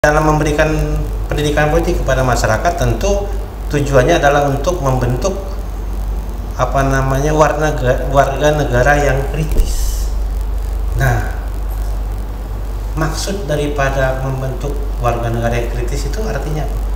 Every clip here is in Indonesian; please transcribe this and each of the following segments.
Dalam memberikan pendidikan politik kepada masyarakat, tentu tujuannya adalah untuk membentuk warga negara yang kritis. Nah, maksud daripada membentuk warga negara yang kritis itu artinya apa?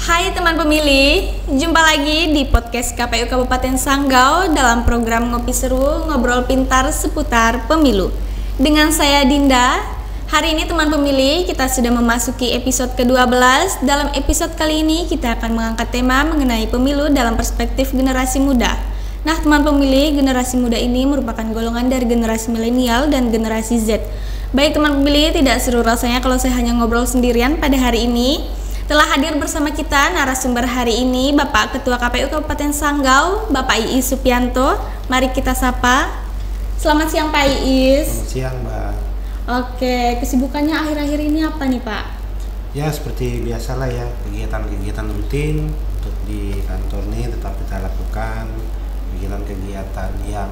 Hai teman pemilih, jumpa lagi di podcast KPU Kabupaten Sanggau dalam program Ngopi Seru, Ngobrol Pintar seputar pemilu. Dengan saya Dinda. Hari ini teman pemilih, kita sudah memasuki episode ke-12. Dalam episode kali ini kita akan mengangkat tema mengenai pemilu dalam perspektif generasi muda. Nah teman pemilih, generasi muda ini merupakan golongan dari generasi milenial dan generasi Z. Baik teman pemilih, tidak seru rasanya kalau saya hanya ngobrol sendirian pada hari ini. Telah hadir bersama kita narasumber hari ini Bapak Ketua KPU Kabupaten Sanggau, Bapak Iis Supianto. Mari kita sapa. Selamat siang Pak Iis. Selamat siang Mbak. Oke, kesibukannya akhir-akhir ini apa nih Pak? Ya seperti biasalah ya, kegiatan-kegiatan rutin untuk di kantor ini tetap kita lakukan. Kegiatan-kegiatan yang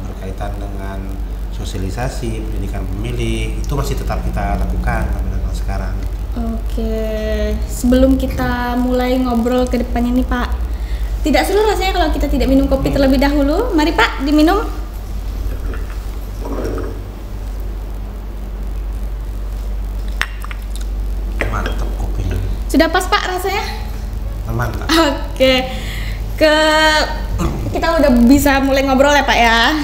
berkaitan dengan sosialisasi, pendidikan pemilih itu masih tetap kita lakukan sampai dengan sekarang. Oke, sebelum kita mulai ngobrol ke depannya nih Pak, tidak seru rasanya kalau kita tidak minum kopi terlebih dahulu. Mari Pak, diminum. Mantap kopinya. Sudah pas Pak rasanya? Mantap. Oke, kita udah bisa mulai ngobrol ya Pak ya.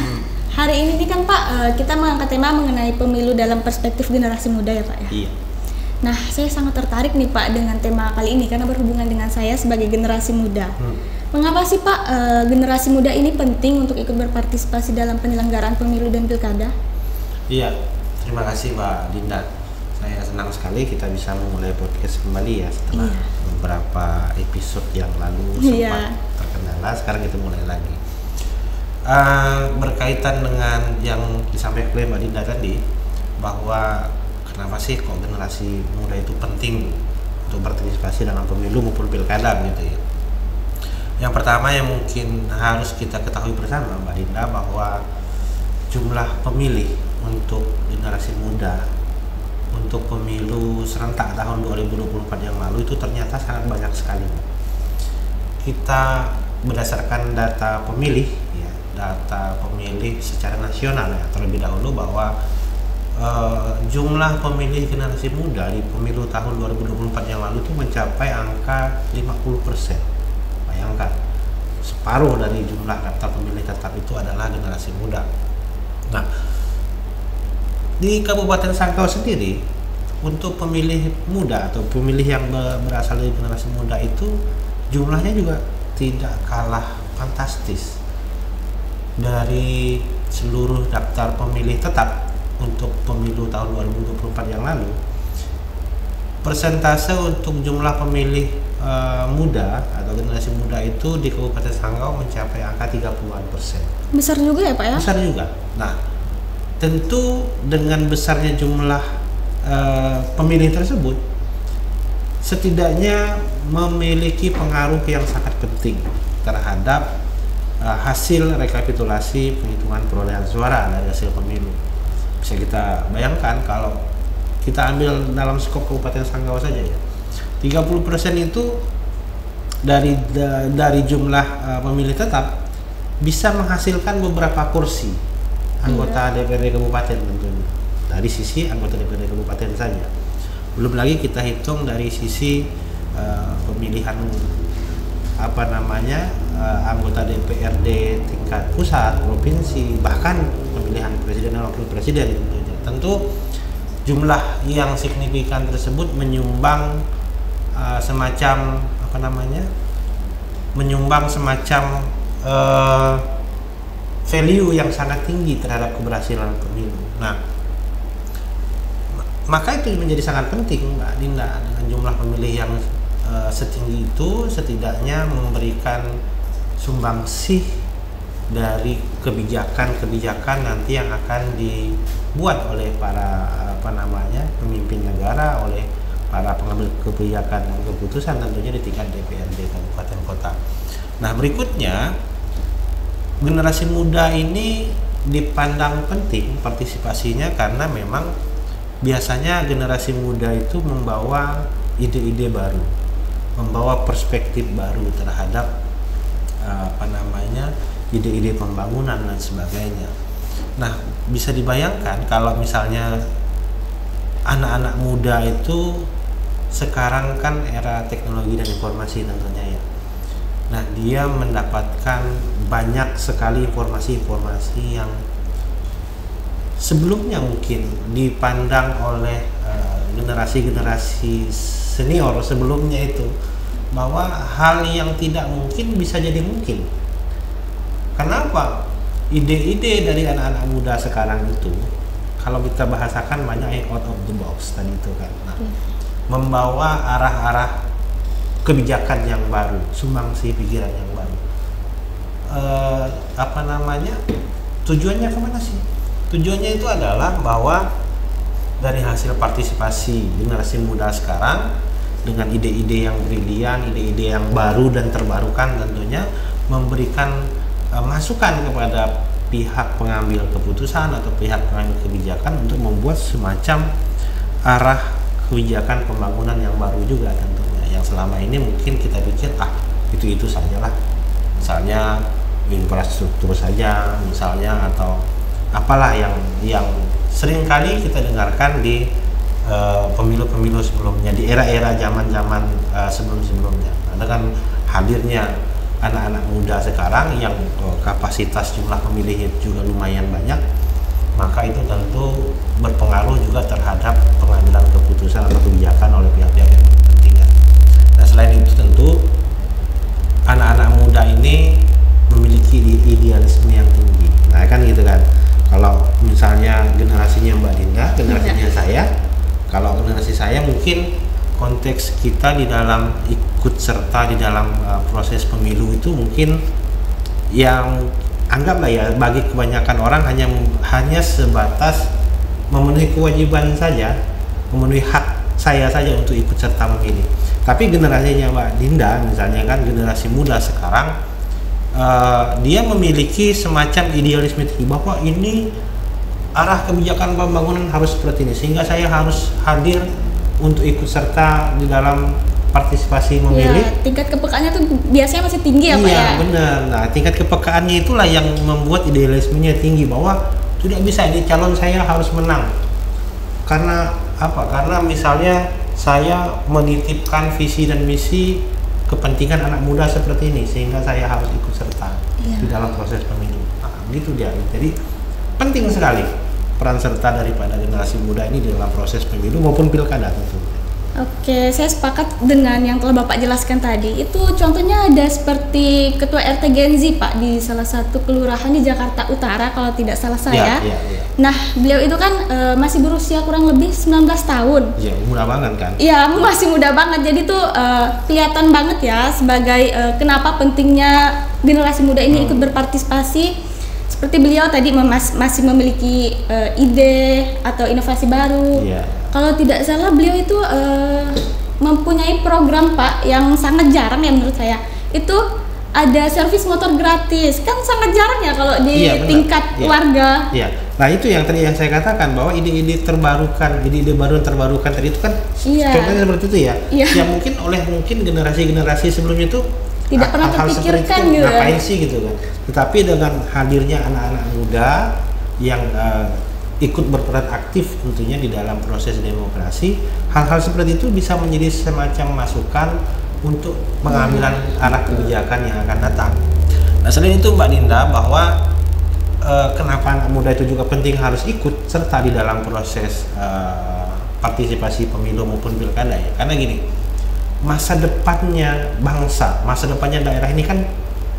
Hari ini nih kan Pak, kita mengangkat tema mengenai pemilu dalam perspektif generasi muda ya Pak ya. Iya. Nah, saya sangat tertarik nih Pak dengan tema kali ini karena berhubungan dengan saya sebagai generasi muda. Mengapa sih Pak generasi muda ini penting untuk ikut berpartisipasi dalam penyelenggaraan pemilu dan pilkada? Iya, terima kasih Mbak Dinda. Saya senang sekali kita bisa memulai podcast kembali ya setelah beberapa episode yang lalu sempat terkendala. Sekarang kita mulai lagi. Berkaitan dengan yang disampaikan oleh Mbak Dinda tadi, bahwa kenapa sih kok generasi muda itu penting untuk berpartisipasi dalam pemilu maupun pilkada gitu ya. Yang pertama yang mungkin harus kita ketahui bersama Mbak Dinda, bahwa jumlah pemilih untuk generasi muda untuk pemilu serentak tahun 2024 yang lalu itu ternyata sangat banyak sekali. Kita berdasarkan data pemilih ya, data pemilih secara nasional ya, terlebih dahulu bahwa jumlah pemilih generasi muda di pemilu tahun 2024 yang lalu itu mencapai angka 50%. Bayangkan, separuh dari jumlah daftar pemilih tetap itu adalah generasi muda. Nah, di Kabupaten Sanggau sendiri untuk pemilih muda atau pemilih yang berasal dari generasi muda itu jumlahnya juga tidak kalah fantastis. Dari seluruh daftar pemilih tetap untuk pemilu tahun 2024 yang lalu, persentase untuk jumlah pemilih muda atau generasi muda itu di Kabupaten Sanggau mencapai angka 30-an%. Besar juga ya Pak ya? Besar juga. Nah, tentu dengan besarnya jumlah pemilih tersebut setidaknya memiliki pengaruh yang sangat penting terhadap hasil rekapitulasi penghitungan perolehan suara dari hasil pemilu. Bisa kita bayangkan kalau kita ambil dalam skop Kabupaten Sanggau saja ya, 30% itu dari jumlah pemilih tetap bisa menghasilkan beberapa kursi anggota DPRD Kabupaten tentunya. Dari sisi anggota DPRD Kabupaten saja. Belum lagi kita hitung dari sisi pemilihan anggota DPRD tingkat pusat, provinsi, bahkan pemilihan presiden dan wakil presiden tentunya. Tentu jumlah yang signifikan tersebut menyumbang value yang sangat tinggi terhadap keberhasilan pemilu. Nah, maka itu menjadi sangat penting Mbak Dinda, dengan jumlah pemilih yang setinggi itu setidaknya memberikan sumbangsih dari kebijakan-kebijakan nanti yang akan dibuat oleh para pemimpin negara, oleh para pengambil kebijakan dan keputusan tentunya di tingkat DPRD kabupaten kota. Nah, berikutnya generasi muda ini dipandang penting partisipasinya karena memang biasanya generasi muda itu membawa ide-ide baru, membawa perspektif baru terhadap ide-ide pembangunan dan sebagainya. Nah, bisa dibayangkan kalau misalnya anak-anak muda itu sekarang kan era teknologi dan informasi tentunya ya. Nah, dia mendapatkan banyak sekali informasi-informasi yang sebelumnya mungkin dipandang oleh generasi-generasi senior sebelumnya itu bahwa hal yang tidak mungkin bisa jadi mungkin. Kenapa? Ide-ide dari anak-anak muda sekarang itu, kalau kita bahasakan banyak yang out of the box tadi itu kan. Nah, membawa arah-arah kebijakan yang baru, sumbangsi pikiran yang baru. Tujuannya kemana sih? Tujuannya itu adalah bahwa dari hasil partisipasi generasi muda sekarang dengan ide-ide yang brilian, ide-ide yang baru dan terbarukan tentunya memberikan masukan kepada pihak pengambil keputusan atau pihak pengambil kebijakan untuk membuat semacam arah kebijakan pembangunan yang baru juga tentunya. Yang selama ini mungkin kita pikir itu sajalah, misalnya infrastruktur saja misalnya, atau apalah yang sering kali kita dengarkan di pemilu-pemilu sebelumnya, di era-era zaman-zaman sebelum-sebelumnya. Dengan hadirnya anak-anak muda sekarang yang kapasitas jumlah pemilih juga lumayan banyak, maka itu tentu berpengaruh juga terhadap pengambilan keputusan atau kebijakan oleh pihak-pihak yang berkepentingan. Nah, selain itu tentu anak-anak muda ini memiliki idealisme yang tinggi. Nah, kan gitu kan. Kalau misalnya generasinya Mbak Dinda, generasinya saya, kalau generasi saya mungkin konteks kita di dalam ikut serta di dalam proses pemilu itu mungkin yang anggaplah ya bagi kebanyakan orang hanya sebatas memenuhi kewajiban saja, memenuhi hak saya saja untuk ikut serta memilih. Tapi generasinya Mbak Dinda misalnya kan, generasi muda sekarang, dia memiliki semacam idealisme tinggi bahwa ini arah kebijakan pembangunan harus seperti ini, sehingga saya harus hadir untuk ikut serta di dalam partisipasi memilih. Ya, tingkat kepekaannya tuh biasanya masih tinggi ya Pak ya? Iya benar. Nah, tingkat kepekaannya itulah yang membuat idealismenya tinggi bahwa tidak bisa ini calon saya harus menang. Karena apa? Karena misalnya saya menitipkan visi dan misi kepentingan anak muda seperti ini, sehingga saya harus ikut serta di dalam proses pemilu. Nah, gitu dia. Jadi penting sekali peran serta daripada generasi muda ini di dalam proses pemilu maupun pilkada tentu. Oke, saya sepakat dengan yang telah Bapak jelaskan tadi. Itu contohnya ada seperti Ketua RT Gen Z Pak di salah satu kelurahan di Jakarta Utara kalau tidak salah saya. Ya. Nah, beliau itu kan masih berusia kurang lebih 19 tahun. Iya, muda banget kan? Iya, masih muda banget. Jadi tuh kelihatan banget ya sebagai kenapa pentingnya generasi muda ini ikut berpartisipasi. Seperti beliau tadi masih memiliki ide atau inovasi baru. Kalau tidak salah beliau itu mempunyai program Pak yang sangat jarang ya menurut saya. Itu ada servis motor gratis. Kan sangat jarang ya kalau di tingkat warga. Iya. Nah, itu yang tadi yang saya katakan bahwa ide-ide terbarukan, ide-ide baru yang terbarukan tadi itu kan contohnya seperti itu ya. Yang mungkin generasi-generasi sebelumnya itu tidak pernah terpikirkan gitu. Ngapain sih gitu kan. Tetapi dengan hadirnya anak-anak muda yang ikut berperan aktif tentunya di dalam proses demokrasi, hal-hal seperti itu bisa menjadi semacam masukan untuk pengambilan arah kebijakan yang akan datang. Nah, selain itu Mbak Dinda, bahwa kenapa anak muda itu juga penting harus ikut serta di dalam proses partisipasi pemilu maupun pilkada ya. Karena gini, masa depannya bangsa, masa depannya daerah ini kan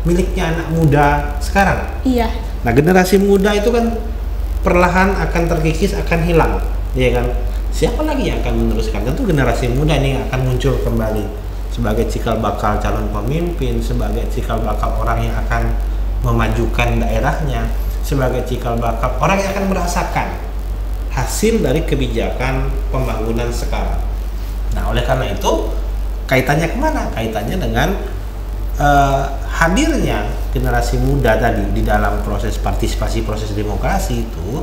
miliknya anak muda sekarang. Iya. Nah, generasi muda itu kan perlahan akan terkikis, akan hilang, ya kan? Siapa lagi yang akan meneruskan? Tentu generasi muda ini akan muncul kembali sebagai cikal bakal calon pemimpin, sebagai cikal bakal orang yang akan memajukan daerahnya, sebagai cikal bakal orang yang akan merasakan hasil dari kebijakan pembangunan sekarang. Nah, oleh karena itu kaitannya kemana? Kaitannya dengan hadirnya generasi muda tadi di dalam proses partisipasi, proses demokrasi itu,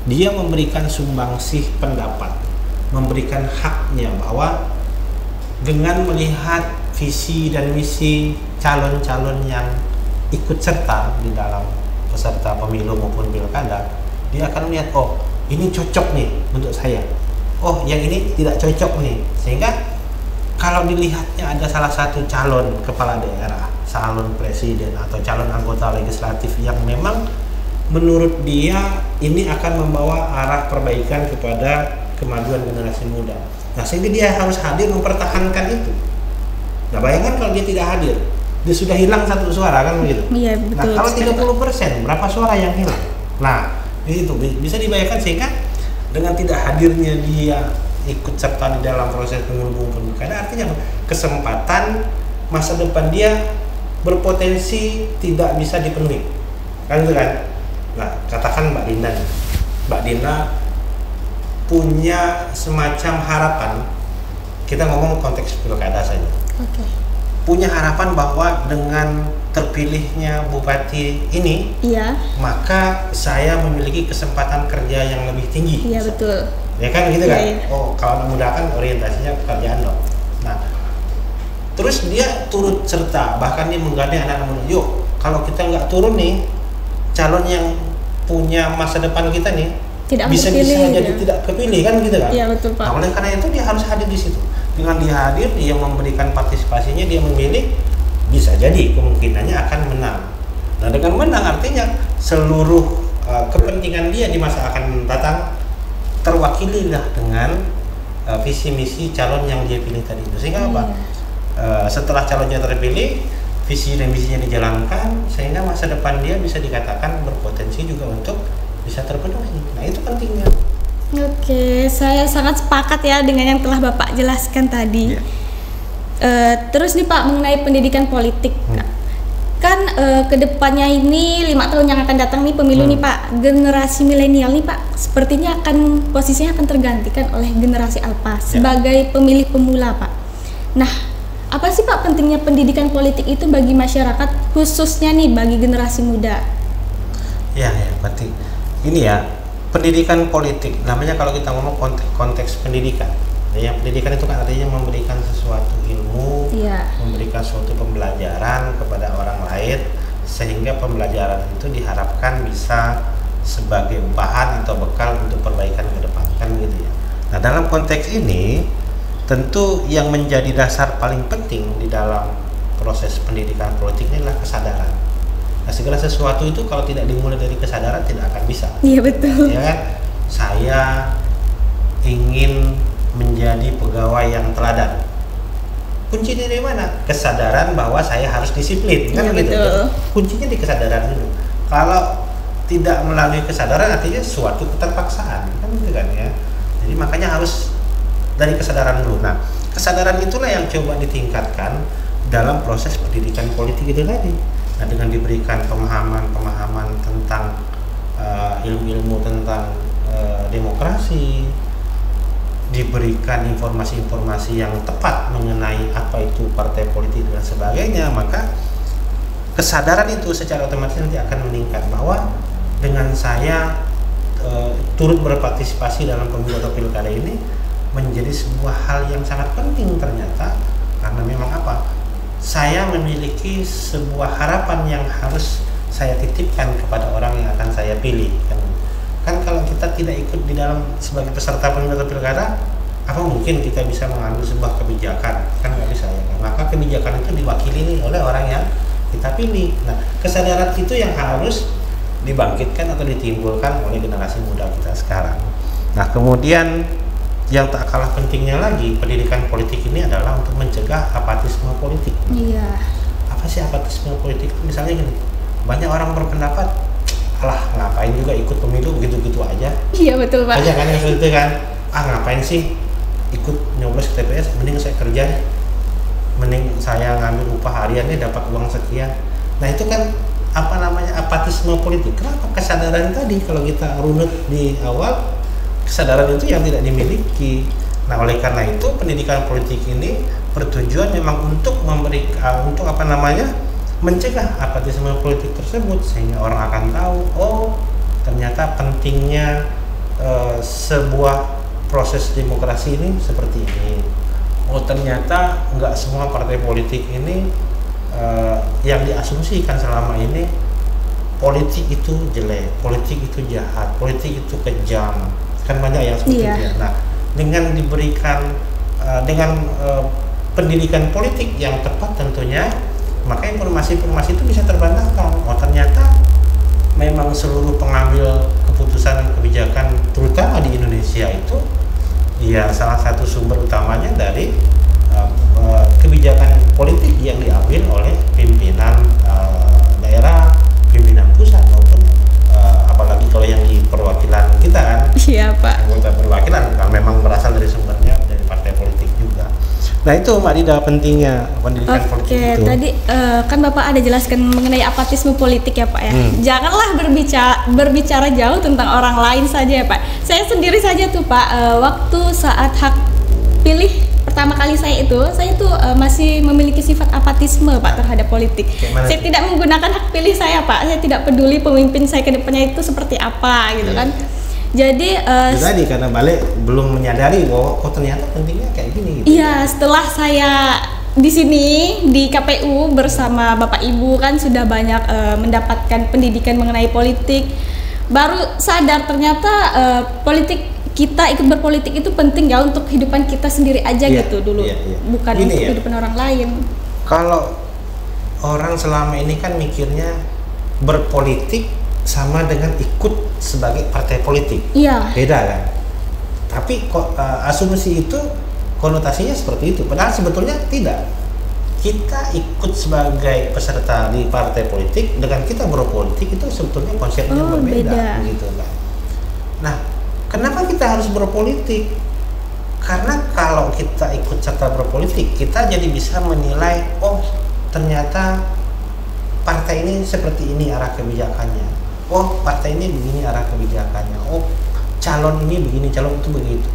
dia memberikan sumbangsih pendapat, memberikan haknya bahwa dengan melihat visi dan misi calon-calon yang ikut serta di dalam peserta pemilu maupun pilkada, dia akan melihat, oh ini cocok nih untuk saya, oh yang ini tidak cocok nih. Sehingga kalau dilihatnya ada salah satu calon kepala daerah, calon presiden atau calon anggota legislatif yang memang menurut dia ini akan membawa arah perbaikan kepada kemajuan generasi muda, nah sehingga dia harus hadir mempertahankan itu. Nah bayangkan kalau dia tidak hadir, dia sudah hilang satu suara kan begitu. Iya, betul. Nah kalau 30%, berapa suara yang hilang? Nah itu bisa dibayangkan, sehingga dengan tidak hadirnya dia ikut serta di dalam proses pemilu pilkada, artinya kesempatan masa depan dia berpotensi tidak bisa dipenuhi, kan itu kan. Nah katakan Mbak Dinda punya semacam harapan, kita ngomong konteks pilkada saja. Oke. Punya harapan bahwa dengan terpilihnya bupati ini, Iya. maka saya memiliki kesempatan kerja yang lebih tinggi. Iya, betul. Ya kan gitu kan? Iya. Oh, kalau anak muda kan orientasinya pekerjaan dong. Nah, terus dia turut serta, bahkan dia menggandeng anak-anak muda. Yuk, kalau kita nggak turun nih, calon yang punya masa depan kita nih Tidak bisa kepilih, jadi ya. tidak kepilih kan gitu kan? Iya, betul Pak. Nah, oleh karena itu dia harus hadir di situ. Dengan dia hadir, dia memberikan partisipasinya, dia memilih, bisa jadi kemungkinannya akan menang. Nah, dengan menang artinya seluruh kepentingan dia di masa akan datang terwakililah dengan visi misi calon yang dia pilih tadi itu. Sehingga apa? Setelah calonnya terpilih, visi dan misinya dijalankan, sehingga masa depan dia bisa dikatakan berpotensi juga untuk bisa terpenuhi. Nah itu pentingnya. Oke, saya sangat sepakat ya dengan yang telah Bapak jelaskan tadi. Iya. Terus nih Pak, mengenai pendidikan politik, kan kedepannya ini 5 tahun yang akan datang nih pemilu nih Pak, generasi milenial nih Pak, sepertinya posisinya akan tergantikan oleh generasi alpha sebagai pemilih pemula Pak. Nah, apa sih Pak pentingnya pendidikan politik itu bagi masyarakat, khususnya nih bagi generasi muda? Ya, penting. Ini ya, pendidikan politik, namanya kalau kita ngomong konteks pendidikan. Yang pendidikan itu kan artinya memberikan sesuatu ilmu, memberikan suatu pembelajaran kepada orang lain, sehingga pembelajaran itu diharapkan bisa sebagai bahan atau bekal untuk perbaikan ke depan, kan gitu ya. Nah dalam konteks ini, tentu yang menjadi dasar paling penting di dalam proses pendidikan politik ini adalah kesadaran. Nah segala sesuatu itu kalau tidak dimulai dari kesadaran tidak akan bisa. Iya betul. Ya kan? Saya ingin menjadi pegawai yang teladan. Kuncinya dari mana? Kesadaran bahwa saya harus disiplin, kan gitu. Betul. Kuncinya di kesadaran dulu. Kalau tidak melalui kesadaran artinya suatu keterpaksaan, kan gitu kan ya. Jadi makanya harus dari kesadaran dulu. Nah, kesadaran itulah yang coba ditingkatkan dalam proses pendidikan politik itu tadi. Nah, dengan diberikan pemahaman tentang ilmu-ilmu tentang demokrasi, diberikan informasi-informasi yang tepat mengenai apa itu partai politik dan sebagainya, maka kesadaran itu secara otomatis nanti akan meningkat bahwa dengan saya turut berpartisipasi dalam pemilu atau pilkada ini menjadi sebuah hal yang sangat penting ternyata, karena memang apa? Saya memiliki sebuah harapan yang harus saya titipkan kepada orang yang akan saya pilih. Kan kalau kita tidak ikut di dalam sebagai peserta pemilu atau pilkada, apa mungkin kita bisa mengambil sebuah kebijakan? Kan nggak bisa ya. Maka kebijakan itu diwakili oleh orang yang kita pilih. Nah, kesadaran itu yang harus dibangkitkan atau ditimbulkan oleh generasi muda kita sekarang. Nah, kemudian yang tak kalah pentingnya lagi, pendidikan politik ini adalah untuk mencegah apatisme politik. Iya. Apa sih apatisme politik? Misalnya gini, banyak orang berpendapat, alah ngapain juga ikut pemilu gitu-gitu aja. Iya betul Pak. Aja kan yang seperti itu kan, ngapain sih ikut nyoblos ke TPS, mending saya kerja. mending saya ngambil upah harian nih dapat uang sekian. Nah itu kan apatisme politik. Kenapa? Kesadaran tadi kalau kita runut di awal, kesadaran itu yang tidak dimiliki. Nah oleh karena itu pendidikan politik ini bertujuan memang untuk mencegah apatisme politik tersebut, sehingga orang akan tahu, oh ternyata pentingnya sebuah proses demokrasi ini seperti ini. Oh ternyata nggak semua partai politik ini yang diasumsikan selama ini politik itu jelek, politik itu jahat, politik itu kejam, kan banyak yang seperti itu. Nah dengan diberikan pendidikan politik yang tepat tentunya, maka informasi-informasi itu bisa terbantahkan. Oh ternyata memang seluruh pengambil keputusan kebijakan terutama di Indonesia itu ya salah satu sumber utamanya dari kebijakan politik yang diambil oleh pimpinan daerah, pimpinan pusat maupun apalagi kalau yang di perwakilan kita kan. Iya Pak. Anggota perwakilan kan memang berasal dari sumbernya dari partai politik juga. Nah itu Mbak Dida pentingnya pendidikan politik itu. Oke, tadi kan Bapak ada jelaskan mengenai apatisme politik ya Pak ya. Janganlah berbicara jauh tentang orang lain saja ya Pak. Saya sendiri saja tuh Pak, waktu saat hak pilih pertama kali saya tuh masih memiliki sifat apatisme Pak terhadap politik. Saya tidak menggunakan hak pilih saya Pak. Saya tidak peduli pemimpin saya ke depannya itu seperti apa gitu kan. Jadi tadi karena balik belum menyadari bahwa ternyata pentingnya kayak gini gitu. Iya, setelah saya di sini di KPU bersama Bapak Ibu kan sudah banyak mendapatkan pendidikan mengenai politik, baru sadar ternyata kita ikut berpolitik itu penting ya untuk kehidupan kita sendiri aja gitu dulu, bukan gini untuk ya, kehidupan orang lain. Kalau orang selama ini kan mikirnya berpolitik sama dengan ikut sebagai partai politik, beda kan? Tapi asumsi itu konotasinya seperti itu, padahal sebetulnya tidak. Kita ikut sebagai peserta di partai politik dengan kita berpolitik itu sebetulnya konsepnya berbeda, gitu kan? Nah, kenapa kita harus berpolitik? Karena kalau kita ikut serta berpolitik, kita jadi bisa menilai, oh ternyata partai ini seperti ini arah kebijakannya. Oh partai ini begini arah kebijakannya, oh calon ini begini, calon itu begitu.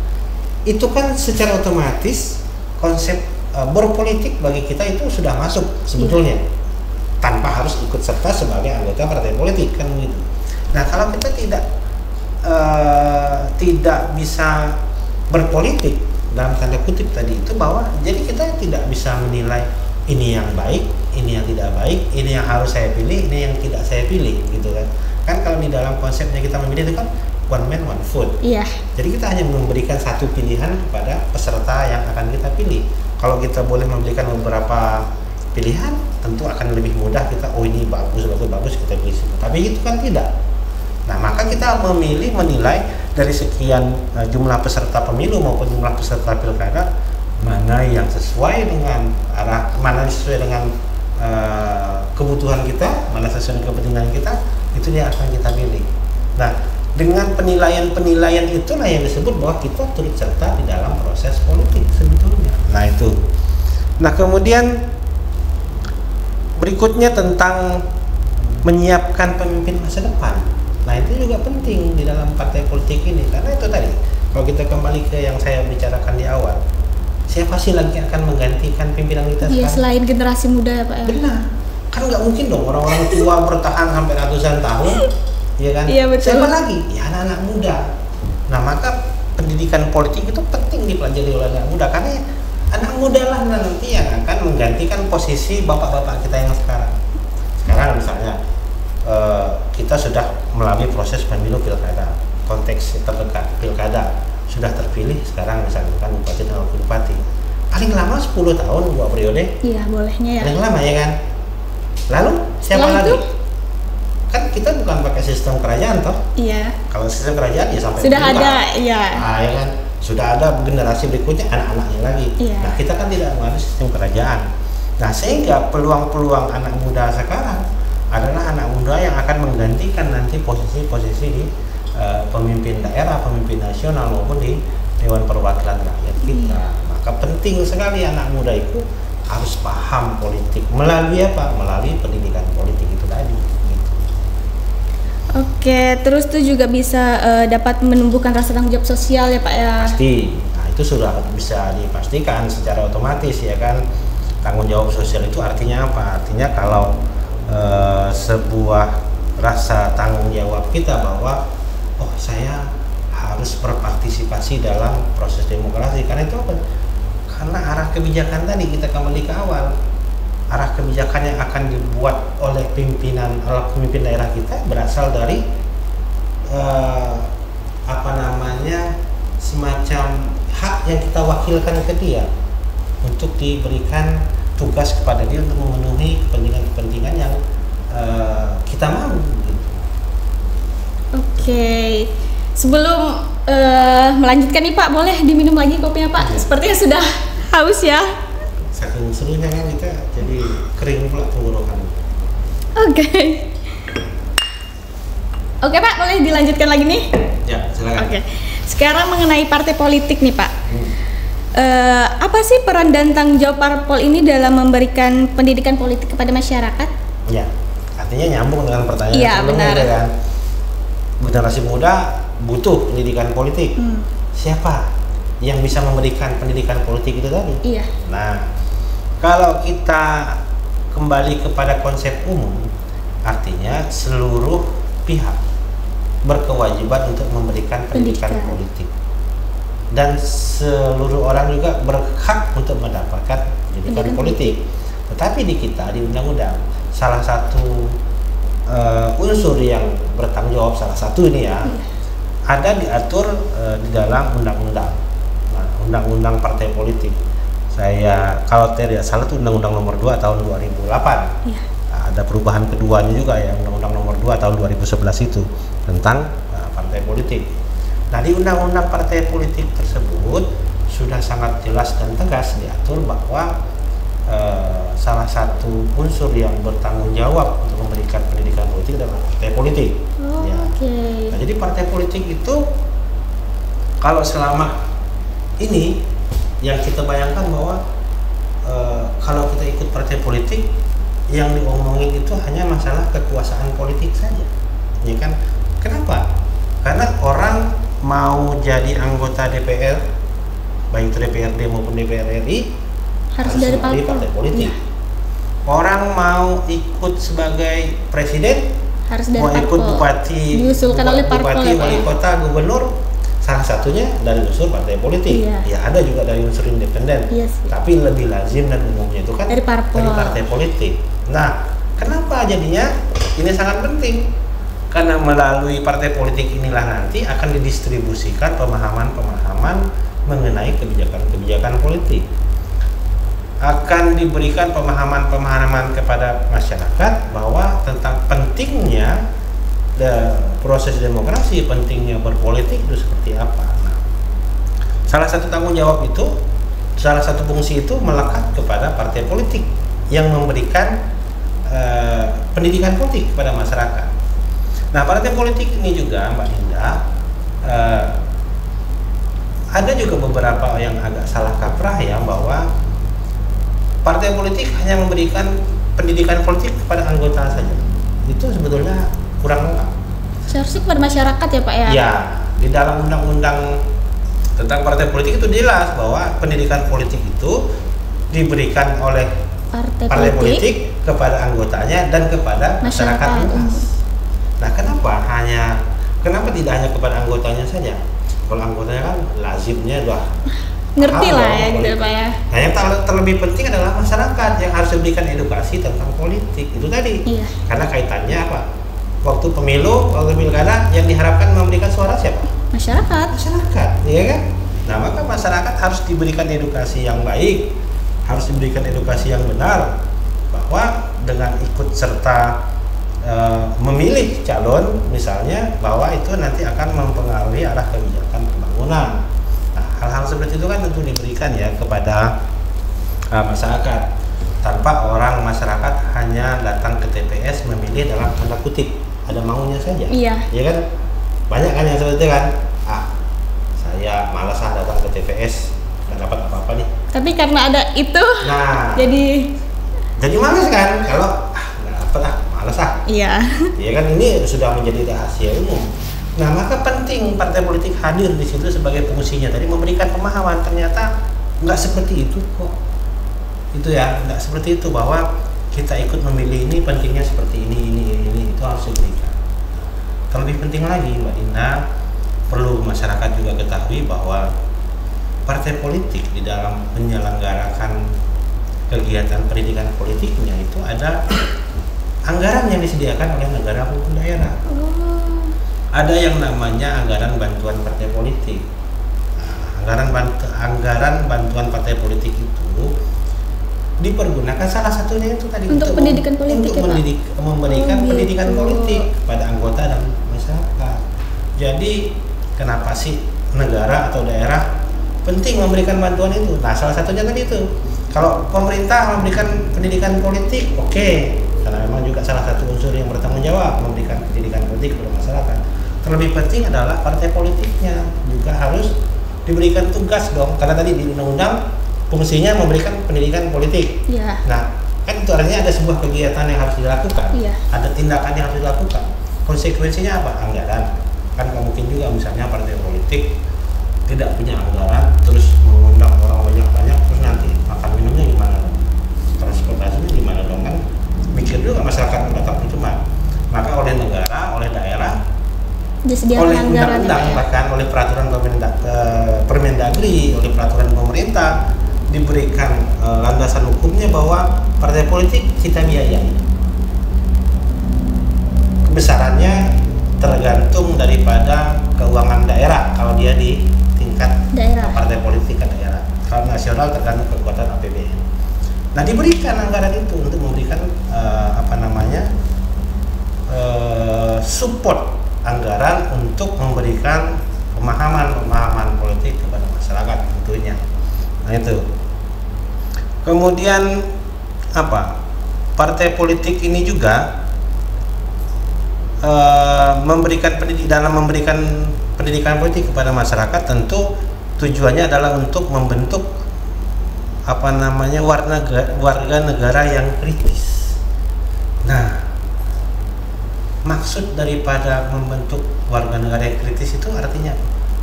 Itu kan secara otomatis konsep berpolitik bagi kita itu sudah masuk sebetulnya, tanpa harus ikut serta sebagai anggota partai politik kan gitu. Nah kalau kita tidak bisa berpolitik dalam tanda kutip tadi itu, bahwa jadi kita tidak bisa menilai ini yang baik, ini yang tidak baik, ini yang harus saya pilih, ini yang tidak saya pilih gitu kan. Kan kalau di dalam konsepnya kita memilih itu kan one man one vote. Iya. Jadi kita hanya memberikan satu pilihan kepada peserta yang akan kita pilih. Kalau kita boleh memberikan beberapa pilihan, tentu akan lebih mudah kita, oh ini bagus kita pilih. Tapi itu kan tidak. Nah maka kita menilai dari sekian jumlah peserta pemilu maupun jumlah peserta pilkada, mana yang sesuai dengan arah, mana sesuai dengan kebutuhan kita, mana sesuai dengan kepentingan kita, itu yang akan kita pilih. Nah dengan penilaian itulah yang disebut bahwa kita turut serta di dalam proses politik sebetulnya. Nah itu. Nah kemudian berikutnya tentang menyiapkan pemimpin masa depan. Nah itu juga penting di dalam partai politik ini, karena itu tadi kalau kita kembali ke yang saya bicarakan di awal, siapa sih lagi akan menggantikan pimpinan kita sekarang? Selain generasi muda ya Pak ya? Benar, kan nggak mungkin dong orang-orang tua bertahan sampai ratusan tahun, ya kan? Iya betul. Siapa lagi? Ya anak-anak muda. Nah maka pendidikan politik itu penting dipelajari oleh anak muda, karena anak muda lah nanti yang akan menggantikan posisi bapak-bapak kita yang sekarang. Sekarang misalnya kita sudah melalui proses pemilu pilkada, konteks terdekat pilkada sudah terpilih sekarang misalkan bupati dan wakil bupati, paling lama 10 tahun 2 periode. Iya bolehnya ya. Paling lama ya kan. Lalu siapa lagi? Kan kita bukan pakai sistem kerajaan toh. Iya. Kalau sistem kerajaan ya sampai sudah ada, iya. Nah, ya kan. Sudah ada generasi berikutnya anak-anaknya lagi. Iya. Nah kita kan tidak mengalami sistem kerajaan. Nah sehingga peluang-peluang anak muda sekarang adalah anak muda yang akan menggantikan nanti posisi-posisi di pemimpin daerah, pemimpin nasional maupun di Dewan Perwakilan Rakyat kita. Maka penting sekali anak muda itu harus paham politik melalui apa? Melalui pendidikan politik itu tadi. Gitu. Oke, terus tuh juga bisa dapat menumbuhkan rasa tanggung jawab sosial ya Pak ya. Pasti. Nah, itu sudah bisa dipastikan secara otomatis ya kan. Tanggung jawab sosial itu artinya apa? Artinya kalau sebuah rasa tanggung jawab kita bahwa oh saya harus berpartisipasi dalam proses demokrasi. Karena itu apa? Karena arah kebijakan tadi kita kembali ke awal. Arah kebijakan yang akan dibuat oleh pemimpin daerah kita berasal dari semacam hak yang kita wakilkan ke dia untuk diberikan tugas kepada dia untuk memenuhi kepentingan yang kita mau. Gitu. Oke. Sebelum melanjutkan nih Pak, boleh diminum lagi kopinya Pak? Sepertinya sudah haus ya. Saking serunya kan kita jadi kering pula tenggorokan. Oke. Oke Pak, boleh dilanjutkan lagi nih? Ya, silakan. Oke. Sekarang mengenai partai politik nih Pak. Apa sih peran dan tanggung jawab parpol ini dalam memberikan pendidikan politik kepada masyarakat? Ya, artinya nyambung dengan pertanyaan Iya, sebelumnya benar. kan. Generasi muda butuh pendidikan politik. Siapa yang bisa memberikan pendidikan politik itu tadi? Iya. Nah, kalau kita kembali kepada konsep umum, artinya seluruh pihak berkewajiban untuk memberikan pendidikan politik. Dan seluruh orang juga berhak untuk mendapatkan pendidikan politik. Tetapi di kita, di undang-undang, salah satu unsur yang bertanggung jawab, salah satu ini ya, ada diatur di dalam undang-undang. Nah, undang-undang partai politik. Saya kalau tidak salah itu undang-undang nomor 2 tahun 2008. Iya. Nah, ada perubahan keduanya juga ya, undang-undang nomor 2 tahun 2011 itu tentang partai politik. Nah, di undang-undang partai politik tersebut sudah sangat jelas dan tegas diatur bahwa salah satu unsur yang bertanggung jawab untuk memberikan pendidikan politik adalah partai politik. Ya. Oke. Nah, jadi partai politik itu kalau selama ini yang kita bayangkan bahwa kalau kita ikut partai politik yang diomongin itu hanya masalah kekuasaan politik saja, ya kan? Kenapa? Karena orang mau jadi anggota DPR, baik itu DPRD maupun DPR RI, harus dari melalui partai politik. Ya. Orang mau ikut sebagai presiden, Harus dari mau ikut parpol. bupati, Diusulkan oleh parpol bupati, ya, Pak, wali ya? kota, gubernur, salah satunya dari unsur partai politik. Iya. Ya ada juga dari unsur independen. Iya sih. Tapi lebih lazim dan umumnya itu kan Dari parpol. dari partai politik. Nah, kenapa jadinya ini sangat penting? Karena melalui partai politik inilah nanti akan didistribusikan pemahaman-pemahaman mengenai kebijakan-kebijakan politik. Akan diberikan pemahaman-pemahaman kepada masyarakat bahwa tentang pentingnya proses demokrasi, pentingnya berpolitik itu seperti apa. Nah, salah satu tanggung jawab itu, salah satu fungsi itu melekat kepada partai politik yang memberikan pendidikan politik kepada masyarakat. Nah, partai politik ini juga, Mbak Dinda, ada juga beberapa yang agak salah kaprah ya, bahwa partai politik hanya memberikan pendidikan politik kepada anggota saja. Itu sebetulnya kurang lengkap. Seharusnya kepada masyarakat ya Pak ya? Ya, di dalam undang-undang tentang partai politik itu jelas bahwa pendidikan politik itu diberikan oleh partai politik kepada anggotanya dan kepada masyarakat luas. Nah, kenapa tidak hanya kepada anggotanya saja? Kalau anggotanya kan lazimnya udah ngerti lah ya gitu ya Pak ya. Nah, yang terlebih penting adalah masyarakat yang harus diberikan edukasi tentang politik itu tadi. Iya. Karena kaitannya apa? Waktu pemilu, waktu pilkada yang diharapkan memberikan suara siapa? Masyarakat. Masyarakat, ya kan? Nah, maka masyarakat harus diberikan edukasi yang baik, harus diberikan edukasi yang benar, bahwa dengan ikut serta memilih calon misalnya, bahwa itu nanti akan mempengaruhi arah kebijakan pembangunan. Nah, hal-hal seperti itu kan tentu diberikan ya kepada masyarakat, tanpa orang masyarakat hanya datang ke TPS memilih dalam tanda kutip ada maunya saja. Iya. Ya kan? Banyak kan yang seperti itu kan? Saya malas datang ke TPS, nggak dapat apa-apa nih. Tapi karena ada itu, Nah, jadi males kan kalau nggak dapet males iya. ya kan, ini sudah menjadi rahasia umum. Nah, maka penting partai politik hadir di situ sebagai fungsinya tadi, memberikan pemahaman ternyata nggak seperti itu kok. Itu ya, nggak seperti itu, bahwa kita ikut memilih ini pentingnya seperti ini itu harus diberikan. Terlebih penting lagi Mbak Dinda, perlu masyarakat juga ketahui bahwa partai politik di dalam menyelenggarakan kegiatan pendidikan politiknya itu ada anggaran yang disediakan oleh negara maupun daerah. Ada yang namanya anggaran bantuan partai politik. Anggaran bantuan partai politik itu dipergunakan salah satunya itu tadi untuk pendidikan politik, untuk memberikan pendidikan politik pada anggota dan masyarakat. Jadi kenapa sih negara atau daerah penting memberikan bantuan itu? Nah, salah satunya tadi itu. Kalau pemerintah memberikan pendidikan politik, oke, karena memang juga salah satu unsur yang bertanggung jawab memberikan pendidikan politik kepada masyarakat. Terlebih penting adalah partai politiknya juga harus diberikan tugas dong, karena tadi di undang-undang fungsinya memberikan pendidikan politik. Ya. Nah, kan itu artinya ada sebuah kegiatan yang harus dilakukan, ada tindakan yang harus dilakukan. Konsekuensinya apa? Anggaran. Kan nggak mungkin juga misalnya partai politik tidak punya anggaran, terus mengundang orang banyak-banyak, terus nanti makan minumnya gimana dong? Transportasinya gimana dong? Kan mikir juga masyarakat datang itu mah. Maka oleh negara, oleh daerah, oleh undang-undang, bahkan oleh peraturan Permendagri, oleh peraturan pemerintah diberikan landasan hukumnya bahwa partai politik kita biayai. Kebesarannya tergantung daripada keuangan daerah kalau dia di tingkat daerah. Partai politik ke daerah. Kalau nasional tergantung kekuatan APBN. Nah, diberikan anggaran itu untuk memberikan support anggaran untuk memberikan pemahaman politik kepada masyarakat tentunya. Nah, itu. Kemudian partai politik ini juga memberikan pendidikan politik kepada masyarakat, tentu tujuannya adalah untuk membentuk warga negara yang kritis. Nah, maksud daripada membentuk warga negara yang kritis itu artinya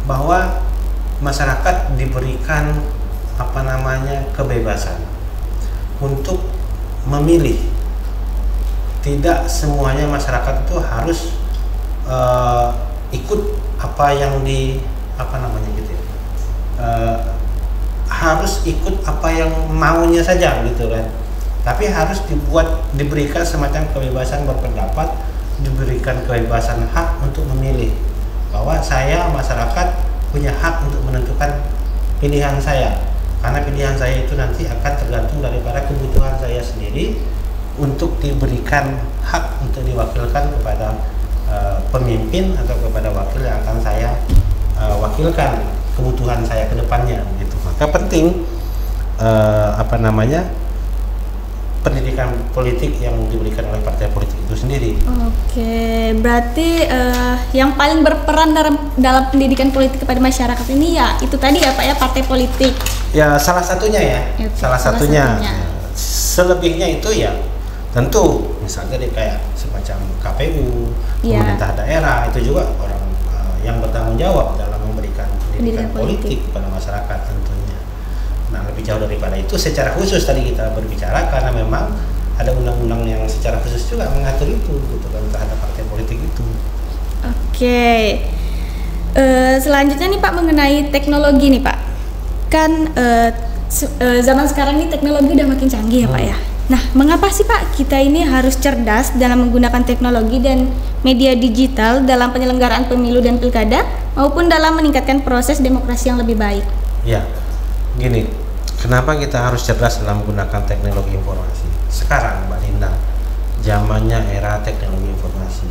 bahwa masyarakat diberikan kebebasan untuk memilih. Tidak semuanya masyarakat itu harus ikut apa yang harus ikut apa yang maunya saja gitu kan. Tapi harus diberikan semacam kebebasan berpendapat, diberikan kebebasan hak untuk memilih, bahwa saya masyarakat punya hak untuk menentukan pilihan saya, karena pilihan saya itu nanti akan tergantung daripada kebutuhan saya sendiri, untuk diberikan hak untuk diwakilkan kepada pemimpin atau kepada wakil yang akan saya wakilkan kebutuhan saya ke depannya gitu. Maka penting pendidikan politik yang diberikan oleh partai politik itu sendiri. Oke, berarti yang paling berperan dalam pendidikan politik kepada masyarakat ini ya itu tadi ya Pak ya, partai politik. Ya, salah satunya ya. Oke, salah satunya. Selebihnya itu ya tentu misalnya kayak semacam KPU, pemerintah daerah, itu juga orang yang bertanggung jawab dalam memberikan pendidikan politik kepada masyarakat tentunya. Nah, lebih jauh daripada itu, secara khusus tadi kita berbicara karena memang ada undang-undang yang secara khusus juga mengatur itu gitu kan, terhadap partai politik itu. Oke. Selanjutnya nih Pak, mengenai teknologi nih Pak. Kan zaman sekarang ini teknologi udah makin canggih ya Pak ya. Nah, mengapa sih Pak kita ini harus cerdas dalam menggunakan teknologi dan media digital dalam penyelenggaraan pemilu dan pilkada maupun dalam meningkatkan proses demokrasi yang lebih baik? Ya, gini, kenapa kita harus cerdas dalam menggunakan teknologi informasi? Sekarang Mbak Linda, zamannya era teknologi informasi,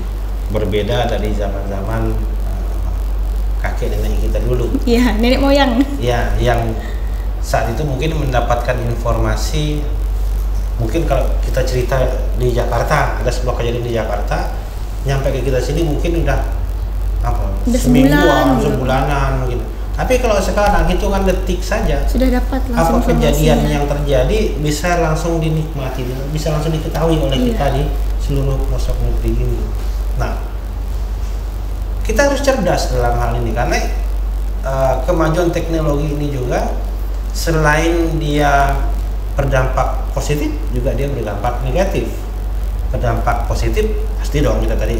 berbeda dari zaman-zaman kakek nenek kita dulu. Iya, nenek moyang. Ya, yang saat itu mungkin mendapatkan informasi. Mungkin kalau kita cerita di Jakarta, ada sebuah kejadian di Jakarta, nyampe ke kita sini mungkin udah semingguan, sebulanan mungkin. Tapi kalau sekarang hitungan detik saja sudah dapat langsung apa kejadian informasinya. yang terjadi bisa langsung dinikmati, bisa langsung diketahui oleh kita di seluruh pelosok negeri ini. Nah, kita harus cerdas dalam hal ini karena kemajuan teknologi ini juga selain dia berdampak positif juga dia berdampak negatif. Berdampak positif pasti dong, kita tadi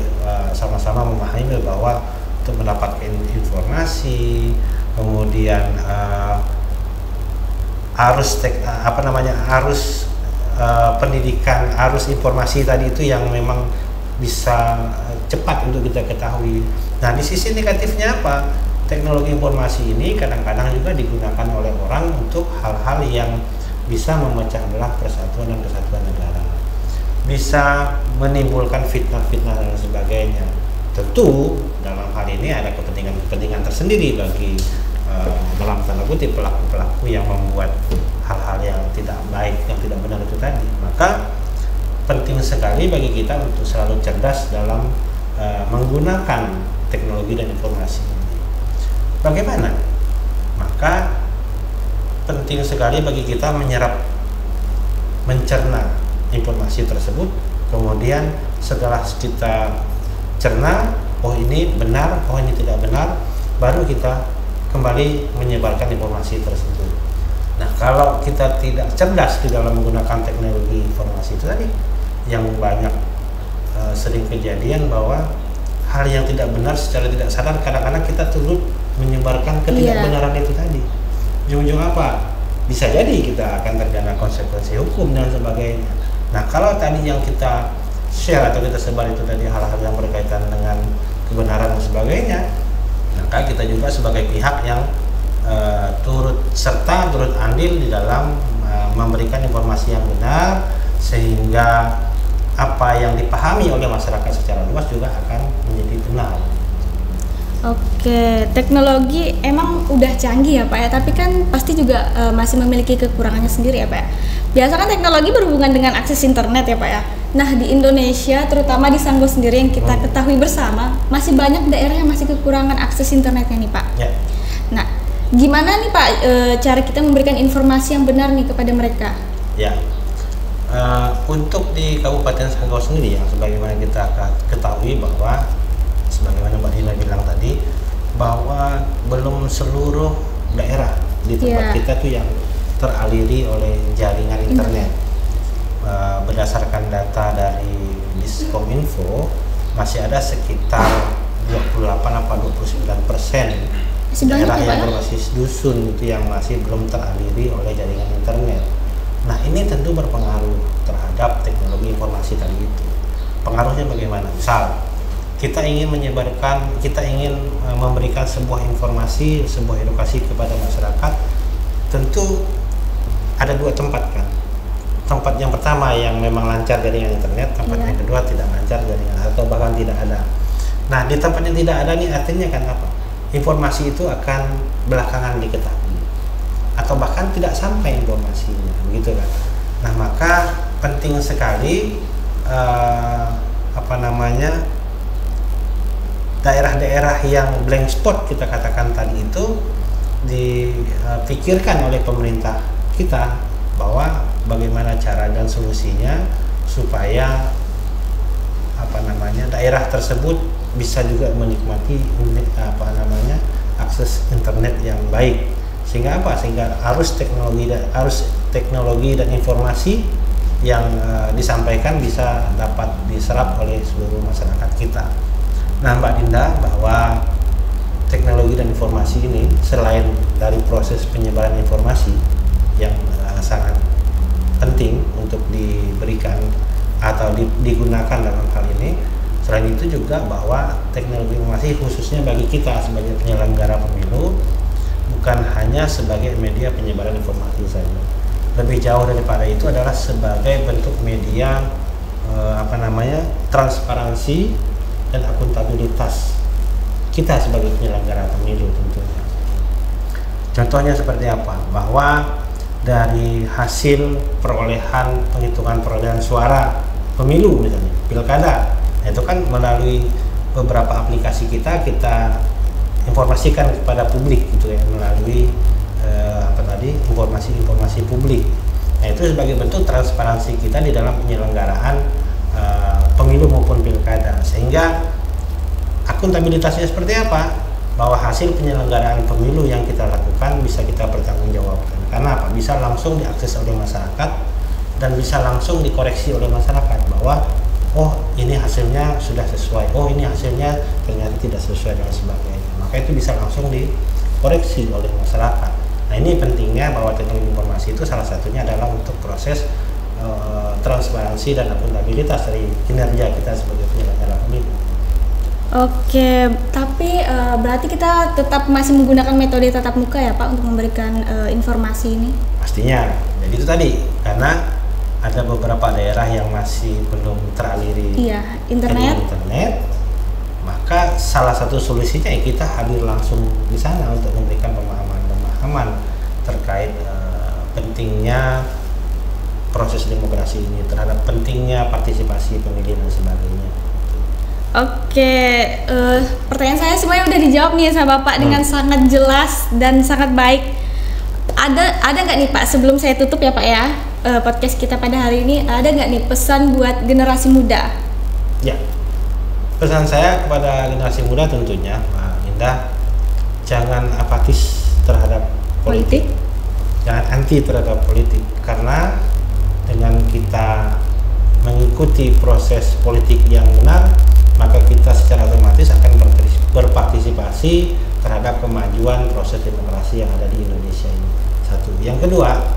sama-sama memahami bahwa untuk mendapatkan informasi, kemudian arus pendidikan, arus informasi tadi itu yang memang bisa cepat untuk kita ketahui. Nah, di sisi negatifnya apa? Teknologi informasi ini kadang-kadang juga digunakan oleh orang untuk hal-hal yang bisa memecah belah persatuan dan kesatuan negara, bisa menimbulkan fitnah-fitnah dan sebagainya. Tentu dalam hal ini ada kepentingan tersendiri bagi dalam tanda kutip pelaku-pelaku yang membuat hal-hal yang tidak baik, yang tidak benar itu tadi. Maka penting sekali bagi kita untuk selalu cerdas dalam menggunakan teknologi dan informasi ini. Bagaimana? Maka penting sekali bagi kita mencerna informasi tersebut, kemudian setelah kita cerna, oh ini benar, oh ini tidak benar, baru kita kembali menyebarkan informasi tersebut. Nah, kalau kita tidak cerdas di dalam menggunakan teknologi informasi itu tadi, yang banyak sering kejadian bahwa hal yang tidak benar secara tidak sadar kadang-kadang kita turut menyebarkan ketidakbenaran itu tadi. Ujung-ujung apa? Bisa jadi kita akan terkena konsekuensi hukum dan sebagainya. Nah, kalau tadi yang kita share atau kita sebar itu tadi hal-hal yang berkaitan dengan kebenaran dan sebagainya, maka kita juga sebagai pihak yang turut andil di dalam memberikan informasi yang benar, sehingga apa yang dipahami oleh masyarakat secara luas juga akan menjadi benar. Oke, teknologi emang udah canggih ya Pak ya, tapi kan pasti juga masih memiliki kekurangannya sendiri ya Pak ya. Biasa kan teknologi berhubungan dengan akses internet ya Pak ya. Nah, di Indonesia terutama di Sanggau sendiri yang kita ketahui bersama, masih banyak daerah yang masih kekurangan akses internetnya nih Pak. Ya. Nah, gimana nih Pak cara kita memberikan informasi yang benar nih kepada mereka? Ya. Untuk di Kabupaten Sanggau sendiri, yang sebagaimana kita ketahui bahwa sebagaimana Mbak Dina bilang tadi, bahwa belum seluruh daerah di tempat kita tuh yang teraliri oleh jaringan internet. Berdasarkan data dari Diskominfo, masih ada sekitar 28-29% daerah yang berbasis dusun itu yang masih belum teraliri oleh jaringan internet. Nah, ini tentu berpengaruh terhadap teknologi informasi tadi itu. Pengaruhnya bagaimana? Misal kita ingin memberikan sebuah informasi, sebuah edukasi kepada masyarakat, tentu ada dua tempat kan. Tempat yang pertama yang memang lancar jaringan internet, tempat yang kedua tidak lancar jaringan atau bahkan tidak ada. Nah, di tempat yang tidak ada ini artinya kan apa? Informasi itu akan belakangan diketahui atau bahkan tidak sampai informasinya, begitu kan. Nah, maka penting sekali daerah-daerah yang blank spot kita katakan tadi itu dipikirkan oleh pemerintah kita bahwa bagaimana cara dan solusinya supaya daerah tersebut bisa juga menikmati akses internet yang baik, sehingga arus teknologi dan informasi yang disampaikan bisa dapat diserap oleh seluruh masyarakat kita. Nah, Mbak Dinda, bahwa teknologi dan informasi ini selain dari proses penyebaran informasi yang sangat penting untuk diberikan atau digunakan dalam hal ini, selain itu juga bahwa teknologi informasi khususnya bagi kita sebagai penyelenggara pemilu bukan hanya sebagai media penyebaran informasi saja. Lebih jauh daripada itu adalah sebagai bentuk media transparansi dan akuntabilitas kita sebagai penyelenggara pemilu tentunya. Contohnya seperti apa? Bahwa dari hasil penghitungan perolehan suara pemilu misalnya, pilkada, itu kan melalui beberapa aplikasi kita informasikan kepada publik gitu ya, melalui informasi publik. Nah, itu sebagai bentuk transparansi kita di dalam penyelenggaraan pemilu maupun pilkada, sehingga akuntabilitasnya seperti apa, bahwa hasil penyelenggaraan pemilu yang kita lakukan bisa kita pertanggungjawabkan. Karena apa? Bisa langsung diakses oleh masyarakat dan bisa langsung dikoreksi oleh masyarakat bahwa oh ini hasilnya sudah sesuai, oh ini hasilnya ternyata tidak sesuai dan sebagainya. Maka itu bisa langsung dikoreksi oleh masyarakat. Nah, ini pentingnya bahwa teknologi informasi itu salah satunya adalah untuk proses transparansi dan akuntabilitas dari kinerja kita sebagai penyelenggara pemilu. Oke, tapi berarti kita tetap masih menggunakan metode tatap muka ya Pak untuk memberikan informasi ini? Pastinya. Jadi itu tadi, karena ada beberapa daerah yang masih belum teraliri internet, maka salah satu solusinya ya kita hadir langsung di sana untuk memberikan pemahaman terkait pentingnya proses demokrasi ini, terhadap pentingnya partisipasi pemilih dan sebagainya. Oke, pertanyaan saya semuanya udah dijawab nih sama Bapak dengan sangat jelas dan sangat baik. Ada nggak nih Pak, sebelum saya tutup ya Pak ya, podcast kita pada hari ini, ada nggak nih pesan buat generasi muda? Ya, pesan saya kepada generasi muda tentunya, Mbak Indah, jangan apatis terhadap politik, jangan anti terhadap politik, karena dengan kita mengikuti proses politik yang benar, maka kita secara otomatis akan berpartisipasi terhadap kemajuan proses demokrasi yang ada di Indonesia ini. Satu. Yang kedua,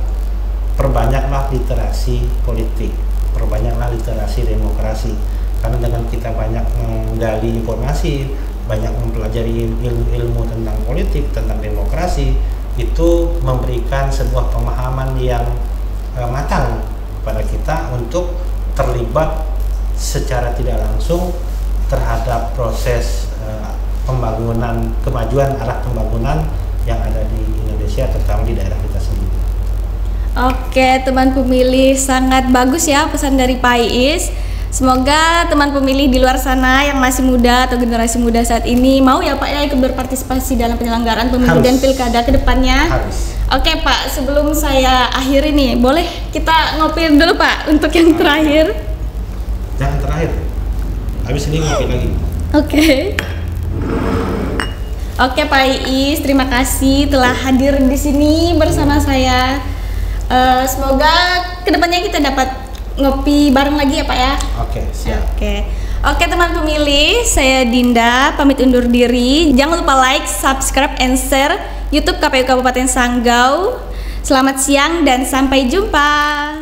perbanyaklah literasi politik, perbanyaklah literasi demokrasi. Karena dengan kita banyak menggali informasi, banyak mempelajari ilmu tentang politik, tentang demokrasi, itu memberikan sebuah pemahaman yang matang pada kita untuk terlibat secara tidak langsung terhadap proses kemajuan arah pembangunan yang ada di Indonesia, terutama di daerah kita sendiri. Oke, teman pemilih, sangat bagus ya pesan dari Pak Iis. Semoga teman pemilih di luar sana yang masih muda atau generasi muda saat ini mau ya Pak ya ikut berpartisipasi dalam penyelenggaraan pemilu dan pilkada ke depannya. Harus. Oke Pak, sebelum saya akhiri nih, boleh kita ngopi dulu Pak untuk yang terakhir? Jangan terakhir. Habis ini ngopi lagi. Oke Pak Iis, terima kasih telah hadir di sini bersama saya. Semoga kedepannya kita dapat ngopi bareng lagi ya Pak ya. Oke, siap. Oke teman pemilih, saya Dinda pamit undur diri. Jangan lupa like, subscribe, and share YouTube KPU Kabupaten Sanggau. Selamat siang dan sampai jumpa.